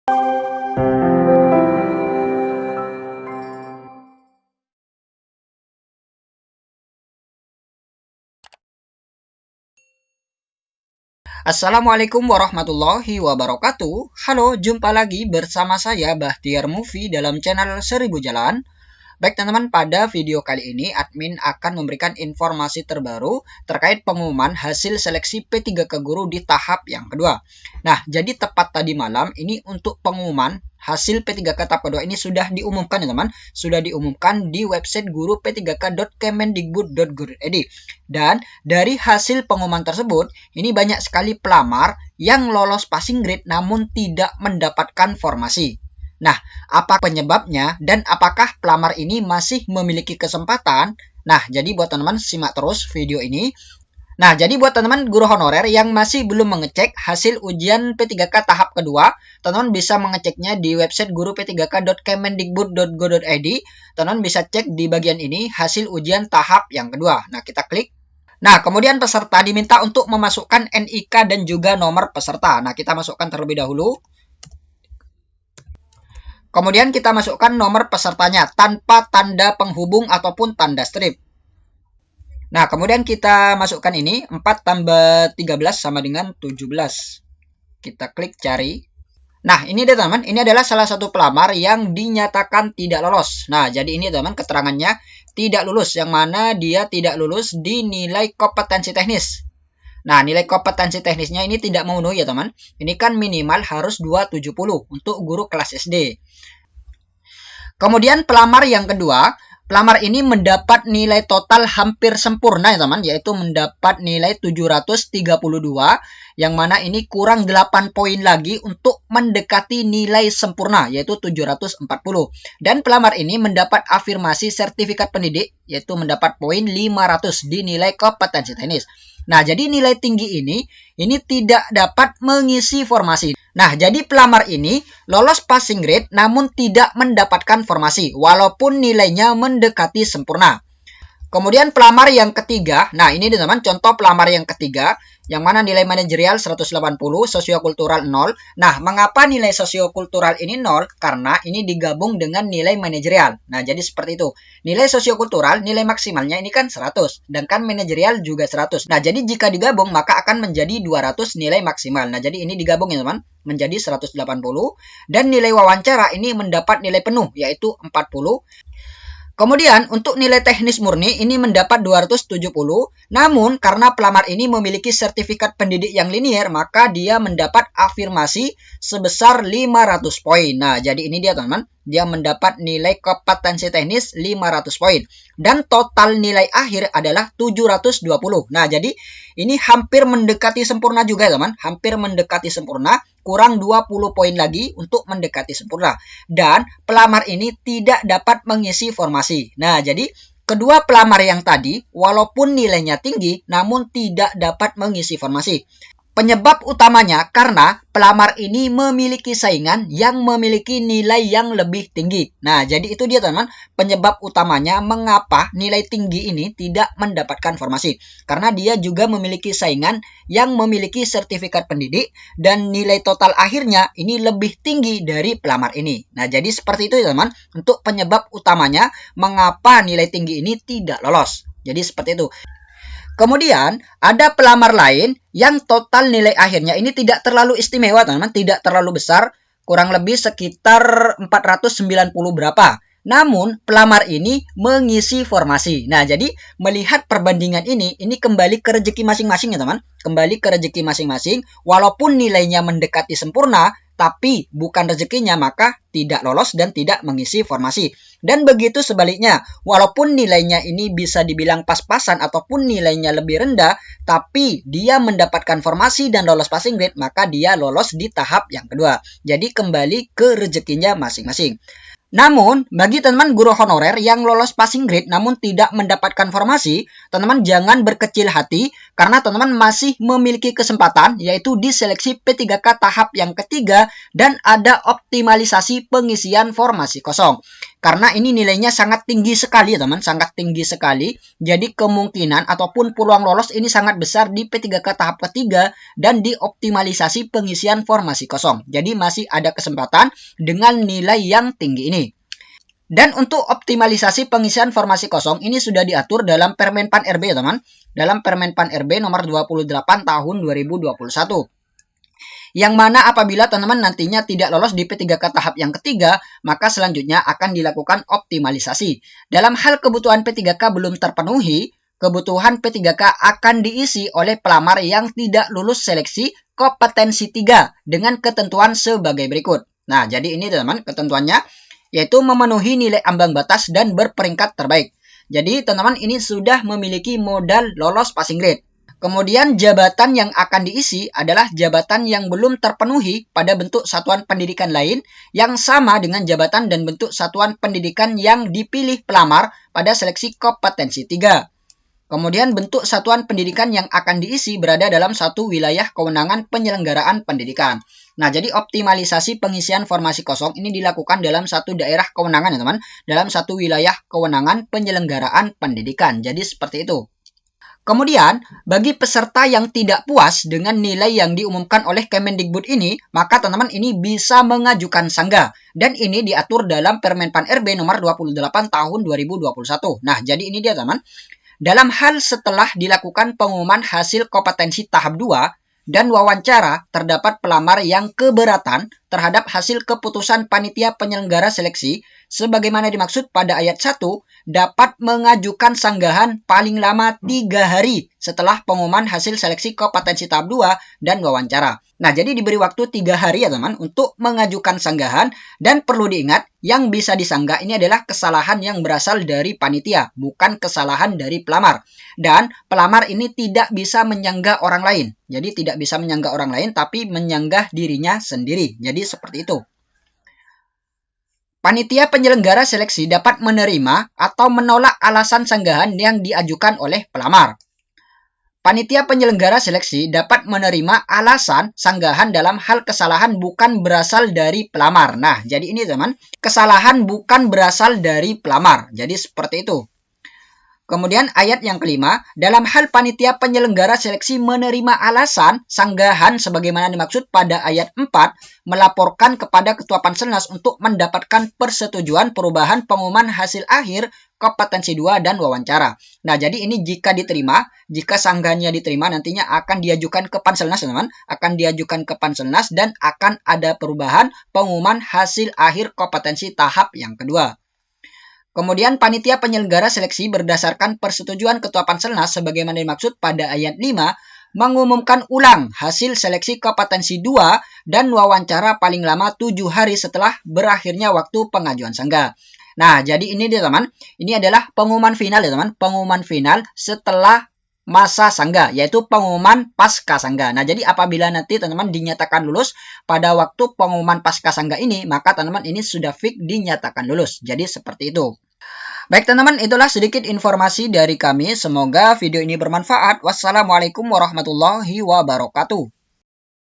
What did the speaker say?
Assalamualaikum warahmatullahi wabarakatuh. Halo, jumpa lagi bersama saya Bahtiar Movie dalam channel 1000 Jalan. Baik teman-teman, pada video kali ini admin akan memberikan informasi terbaru terkait pengumuman hasil seleksi P3K Guru di tahap yang kedua. Nah, jadi tepat tadi malam ini untuk pengumuman hasil P3K tahap kedua ini sudah diumumkan ya teman. Sudah diumumkan di website guru p3k.kemendikbud.go.id. Dan dari hasil pengumuman tersebut, ini banyak sekali pelamar yang lolos passing grade namun tidak mendapatkan formasi. Nah, apa penyebabnya dan apakah pelamar ini masih memiliki kesempatan? Nah, jadi buat teman-teman simak terus video ini. Nah, jadi buat teman-teman guru honorer yang masih belum mengecek hasil ujian P3K tahap kedua, teman-teman bisa mengeceknya di website guru p3k.kemendikbud.go.id. Teman-teman bisa cek di bagian ini hasil ujian tahap yang kedua. Nah, kita klik. Nah, kemudian peserta diminta untuk memasukkan NIK dan juga nomor peserta. Nah, kita masukkan terlebih dahulu. Kemudian kita masukkan nomor pesertanya tanpa tanda penghubung ataupun tanda strip. Nah, kemudian kita masukkan ini 4 tambah 13 sama dengan 17. Kita klik cari. Nah, ini deh teman, ini adalah salah satu pelamar yang dinyatakan tidak lolos. Nah, jadi ini teman keterangannya tidak lulus, yang mana dia tidak lulus di nilai kompetensi teknis. Nah, nilai kompetensi teknisnya ini tidak memenuhi ya teman. Ini kan minimal harus 270 untuk guru kelas SD. Kemudian pelamar yang kedua, pelamar ini mendapat nilai total hampir sempurna ya teman, yaitu mendapat nilai 732, yang mana ini kurang 8 poin lagi untuk mendekati nilai sempurna, yaitu 740. Dan pelamar ini mendapat afirmasi sertifikat pendidik, yaitu mendapat poin 500 di nilai kompetensi teknis. Nah, jadi nilai tinggi ini tidak dapat mengisi formasi. Nah, jadi pelamar ini lolos passing grade namun tidak mendapatkan formasi walaupun nilainya mendekati sempurna. Kemudian pelamar yang ketiga, nah ini teman contoh pelamar yang ketiga, yang mana nilai manajerial 180, sosiokultural 0. Nah, mengapa nilai sosiokultural ini 0? Karena ini digabung dengan nilai manajerial. Nah, jadi seperti itu. Nilai sosiokultural, nilai maksimalnya ini kan 100, sedangkan manajerial juga 100. Nah, jadi jika digabung maka akan menjadi 200 nilai maksimal. Nah, jadi ini digabung ya teman, menjadi 180. Dan nilai wawancara ini mendapat nilai penuh, yaitu 40. Kemudian untuk nilai teknis murni ini mendapat 270, namun karena pelamar ini memiliki sertifikat pendidik yang linier, maka dia mendapat afirmasi sebesar 500 poin. Nah, jadi ini dia teman-teman, dia mendapat nilai kompetensi teknis 500 poin. Dan total nilai akhir adalah 720. Nah, jadi ini hampir mendekati sempurna juga teman, hampir mendekati sempurna. Kurang 20 poin lagi untuk mendekati sempurna. Dan pelamar ini tidak dapat mengisi formasi. Nah, jadi kedua pelamar yang tadi, walaupun nilainya tinggi, namun tidak dapat mengisi formasi. Penyebab utamanya karena pelamar ini memiliki saingan yang memiliki nilai yang lebih tinggi. Nah, jadi itu dia teman, penyebab utamanya mengapa nilai tinggi ini tidak mendapatkan formasi. Karena dia juga memiliki saingan yang memiliki sertifikat pendidik dan nilai total akhirnya ini lebih tinggi dari pelamar ini. Nah, jadi seperti itu ya teman, untuk penyebab utamanya mengapa nilai tinggi ini tidak lolos. Jadi seperti itu. Kemudian ada pelamar lain yang total nilai akhirnya ini tidak terlalu istimewa teman-teman, tidak terlalu besar, kurang lebih sekitar 490 berapa. Namun pelamar ini mengisi formasi. Nah, jadi melihat perbandingan ini kembali ke rezeki masing-masing ya teman, kembali ke rezeki masing-masing. Walaupun nilainya mendekati sempurna, tapi bukan rezekinya, maka tidak lolos dan tidak mengisi formasi. Dan begitu sebaliknya, walaupun nilainya ini bisa dibilang pas-pasan ataupun nilainya lebih rendah, tapi dia mendapatkan formasi dan lolos passing grade, maka dia lolos di tahap yang kedua. Jadi kembali ke rezekinya masing-masing. Namun, bagi teman-teman guru honorer yang lolos passing grade namun tidak mendapatkan formasi, teman-teman jangan berkecil hati karena teman-teman masih memiliki kesempatan, yaitu di seleksi P3K tahap yang ketiga dan ada optimalisasi pengisian formasi kosong. Karena ini nilainya sangat tinggi sekali, teman, sangat tinggi sekali. Jadi kemungkinan ataupun peluang lolos ini sangat besar di P3K tahap ketiga dan di optimalisasi pengisian formasi kosong. Jadi masih ada kesempatan dengan nilai yang tinggi ini. Dan untuk optimalisasi pengisian formasi kosong ini sudah diatur dalam Permenpan RB, ya teman. Dalam Permenpan RB nomor 28 tahun 2021. Yang mana apabila teman-teman nantinya tidak lolos di P3K tahap yang ketiga, maka selanjutnya akan dilakukan optimalisasi. Dalam hal kebutuhan P3K belum terpenuhi, kebutuhan P3K akan diisi oleh pelamar yang tidak lulus seleksi kompetensi 3 dengan ketentuan sebagai berikut. Nah, jadi ini teman-teman ketentuannya, yaitu memenuhi nilai ambang batas dan berperingkat terbaik. Jadi teman-teman ini sudah memiliki modal lolos passing grade. Kemudian jabatan yang akan diisi adalah jabatan yang belum terpenuhi pada bentuk satuan pendidikan lain yang sama dengan jabatan dan bentuk satuan pendidikan yang dipilih pelamar pada seleksi kompetensi 3. Kemudian bentuk satuan pendidikan yang akan diisi berada dalam satu wilayah kewenangan penyelenggaraan pendidikan. Nah, jadi optimalisasi pengisian formasi kosong ini dilakukan dalam satu daerah kewenangan, ya teman, dalam satu wilayah kewenangan penyelenggaraan pendidikan. Jadi seperti itu. Kemudian, bagi peserta yang tidak puas dengan nilai yang diumumkan oleh Kemendikbud ini, maka teman-teman ini bisa mengajukan sanggah. Dan ini diatur dalam Permenpan RB nomor 28 tahun 2021. Nah, jadi ini dia teman. Dalam hal setelah dilakukan pengumuman hasil kompetensi tahap 2 dan wawancara, terdapat pelamar yang keberatan terhadap hasil keputusan panitia penyelenggara seleksi sebagaimana dimaksud pada ayat 1 dapat mengajukan sanggahan paling lama 3 hari setelah pengumuman hasil seleksi kompetensi tahap 2 dan wawancara. Nah, jadi diberi waktu 3 hari ya teman untuk mengajukan sanggahan dan perlu diingat yang bisa disanggah ini adalah kesalahan yang berasal dari panitia, bukan kesalahan dari pelamar. Dan pelamar ini tidak bisa menyanggah orang lain. Jadi tidak bisa menyanggah orang lain tapi menyanggah dirinya sendiri. Jadi seperti itu. Panitia penyelenggara seleksi dapat menerima atau menolak alasan sanggahan yang diajukan oleh pelamar. Panitia penyelenggara seleksi dapat menerima alasan sanggahan dalam hal kesalahan bukan berasal dari pelamar. Nah, jadi ini teman, kesalahan bukan berasal dari pelamar. Jadi seperti itu. Kemudian ayat yang kelima, dalam hal panitia penyelenggara seleksi menerima alasan sanggahan sebagaimana dimaksud pada ayat 4, melaporkan kepada Ketua Panselnas untuk mendapatkan persetujuan perubahan pengumuman hasil akhir kompetensi 2 dan wawancara. Nah, jadi ini jika diterima, jika sanggahannya diterima nantinya akan diajukan ke Panselnas, teman-teman, akan diajukan ke Panselnas dan akan ada perubahan pengumuman hasil akhir kompetensi tahap yang kedua. Kemudian panitia penyelenggara seleksi berdasarkan persetujuan Ketua Panselnas sebagaimana dimaksud pada ayat 5 mengumumkan ulang hasil seleksi kompetensi 2 dan wawancara paling lama 7 hari setelah berakhirnya waktu pengajuan sanggah. Nah, jadi ini dia teman, ini adalah pengumuman final ya teman, pengumuman final setelah masa sanggah, yaitu pengumuman pasca sanggah. Nah, jadi apabila nanti teman-teman dinyatakan lulus pada waktu pengumuman pasca sanggah ini, maka teman-teman ini sudah fix dinyatakan lulus. Jadi seperti itu. Baik teman-teman, itulah sedikit informasi dari kami. Semoga video ini bermanfaat. Wassalamualaikum warahmatullahi wabarakatuh.